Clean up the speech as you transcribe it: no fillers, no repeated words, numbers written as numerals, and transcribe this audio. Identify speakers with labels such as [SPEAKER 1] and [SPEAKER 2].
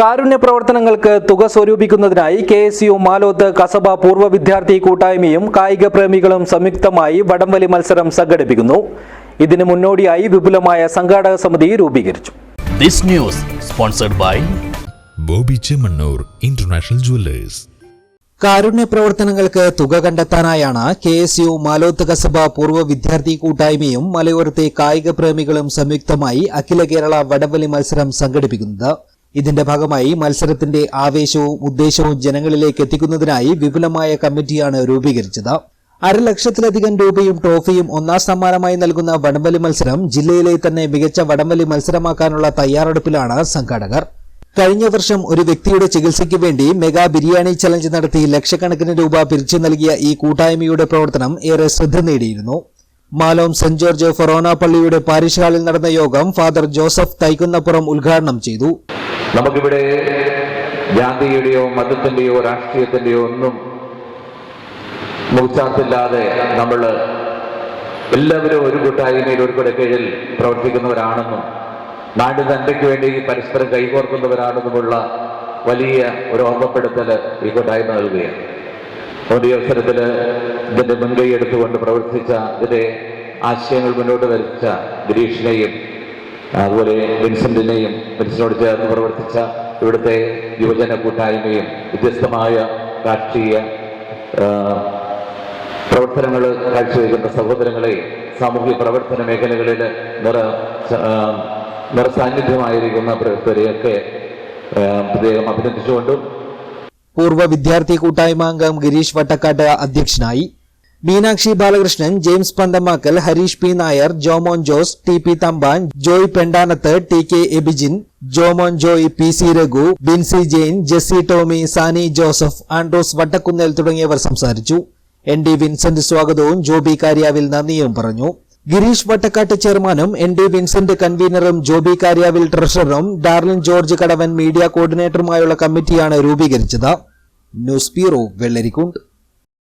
[SPEAKER 1] കാരുണ്യ പ്രവർത്തനങ്ങൾക്ക് തുക സ്വരൂപിക്കുന്നതിനായി കെഎസ്യു മാലോത്ത് കസബ പൂർവ്വ വിദ്യാർത്ഥി കൂട്ടായ്മയും കായിക പ്രേമികളും സംയുക്തമായി വടംവലി മത്സരം സംഘടിപ്പിക്കുന്നു. ഇതിനു മുന്നോടിയായി വിപുലമായ സംഘാടക സമിതി രൂപീകരിച്ചു.
[SPEAKER 2] This news sponsored by Bobby Chemmanur international jewellers.
[SPEAKER 1] കാരുണ്യ പ്രവർത്തനങ്ങൾക്ക് തുക കണ്ടെത്താനായാണ് കെഎസ്യു മാലോത്ത് കസബ പൂർവ്വ വിദ്യാർത്ഥി കൂട്ടായ്മയും മലയോരത്തെ കായിക പ്രേമികളും സംയുക്തമായി അഖില കേരള വടംവലി മത്സരം സംഘടിപ്പിക്കുന്നത്. ഇതിന്റെ ഭാഗമായി മത്സരത്തിന്റെ ആവേശവും ഉദ്ദേശവും ജനങ്ങളിലേക്ക് എത്തിക്കുന്നതിനായി വിപുലമായ കമ്മിറ്റിയാണ് രൂപീകരിച്ചത്. 1.5 ലക്ഷത്തിലധികം രൂപയും ട്രോഫിയും ഒന്നാം സമ്മാനമായി നൽകുന്ന വടംവലി മത്സരം ജില്ലയിലെ തന്നെ മികച്ച വടംവലി മത്സരമാക്കാനുള്ള തയ്യാറെടുപ്പിലാണ് സംഘാടകർ. കഴിഞ്ഞ വർഷം ഒരു വ്യക്തിയുടെ ചികിത്സയ്ക്ക് വേണ്ടി മെഗാ ബിരിയാണി ചലഞ്ച് നടത്തി ലക്ഷക്കണക്കിന് രൂപ പിരിച്ചു നൽകിയ ഈ കൂട്ടായ്മയുടെ പ്രവർത്തനം ഏറെ ശ്രദ്ധ നേടിയിരുന്നു. മാലോം സെന്റ് ജോർജ് ഫൊറോന പള്ളിയുടെ പാരിഷ് ഹാളിൽ നടന്ന യോഗം ഫാദർ ജോസഫ് തൈക്കുന്നപ്പുറം ഉദ്ഘാടനം ചെയ്തു.
[SPEAKER 3] നമുക്കിവിടെ ജാതിയുടെയോ മതത്തിന്റെയോ രാഷ്ട്രീയത്തിന്റെയോ ഒന്നും മുഖ്യാത്തില്ലാതെ നമ്മൾ എല്ലാവരും ഒരു കൂട്ടായ്മയിൽ ഒരു കീഴിൽ പ്രവർത്തിക്കുന്നവരാണെന്നും നാട് നന്മയ്ക്ക് വേണ്ടി പരസ്പരം കൈകോർക്കുന്നവരാണെന്നുമുള്ള വലിയ ഒരു ഓർമ്മപ്പെടുത്തൽ ഈ കൂട്ടായ്മ നൽകുകയാണ്. ഈ അവസരത്തിൽ ഇതിന്റെ മുൻകൈ എടുത്തുകൊണ്ട് പ്രവർത്തിച്ച ഇതിന്റെ ആശയങ്ങൾ മുന്നോട്ട് വരച്ച ഗിരീഷിനെയും അതുപോലെ വിൻസെന്റിനെയും വിൻസെന്റിനോട് ചേർന്ന് പ്രവർത്തിച്ച ഇവിടുത്തെ യുവജന കൂട്ടായ്മയും വ്യത്യസ്തമായ രാഷ്ട്രീയ പ്രവർത്തനങ്ങൾ കാഴ്ചവെക്കുന്ന സഹോദരങ്ങളെ സാമൂഹ്യ പ്രവർത്തന മേഖലകളിൽ നിറസാന്നിധ്യമായിരിക്കുന്ന പ്രവർത്തകരെയൊക്കെ പ്രത്യേകം അഭിനന്ദിച്ചുകൊണ്ടും
[SPEAKER 1] പൂർവ്വ വിദ്യാർത്ഥി കൂട്ടായ്മ അംഗം ഗിരീഷ് വട്ടക്കാട്ട് അധ്യക്ഷനായി. Meenakshi Balakrishnan, James Panthamakkal, Harish P Nair, Jomon Jose, T P Thampan, Joy Pendanathu, T K Ebijin, Jomon Joy, P C Raghu, Binsy Jain, Jessy Tomy, Sani Joseph, Andros Vattakkunnel തുടങ്ങിയവർ സംസാരിച്ചു. എൻ ഡി വിൻസെന്റ് സ്വാഗതവും ജോബി കാര്യാവിൽ നന്ദിയും പറഞ്ഞു. ഗിരീഷ് വട്ടക്കാട്ട് ചെയർമാനും എൻ ഡി വിൻസെന്റ് കൺവീനറും ജോബി കാര്യാവിൽ ട്രഷററും ഡാർലിൻ ജോർജ് കടവൻ മീഡിയ കോർഡിനേറ്ററുമായുള്ള കമ്മിറ്റിയാണ് രൂപീകരിച്ചത്. News bureau, Vellarikundu.